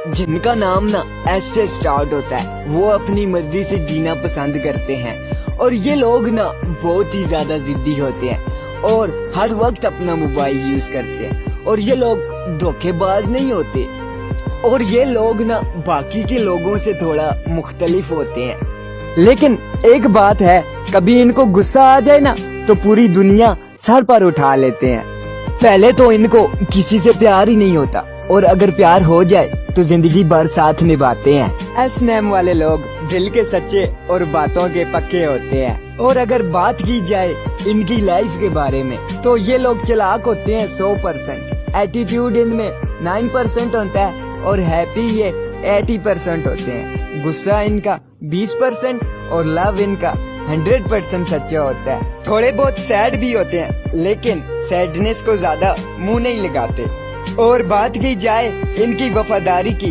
जिनका नाम ना एस से स्टार्ट होता है वो अपनी मर्जी से जीना पसंद करते हैं और ये लोग ना बहुत ही ज्यादा जिद्दी होते हैं और हर वक्त अपना मोबाइल यूज करते हैं और ये लोग धोखेबाज नहीं होते और ये लोग ना बाकी के लोगों से थोड़ा मुख्तलिफ होते हैं। लेकिन एक बात है, कभी इनको गुस्सा आ जाए ना तो पूरी दुनिया सर पर उठा लेते हैं। पहले तो इनको किसी से प्यार ही नहीं होता और अगर प्यार हो जाए तो जिंदगी भर साथ निभाते हैं। एस नेम वाले लोग दिल के सच्चे और बातों के पक्के होते हैं। और अगर बात की जाए इनकी लाइफ के बारे में तो ये लोग चालाक होते हैं 100%, एटीट्यूड इनमें 9% होता है और हैप्पी ये 80% होते हैं। गुस्सा इनका 20% और लव इनका 100% सच्चा होता है। थोड़े बहुत सैड भी होते हैं लेकिन सैडनेस को ज्यादा मुंह नहीं लगाते। और बात की जाए इनकी वफादारी की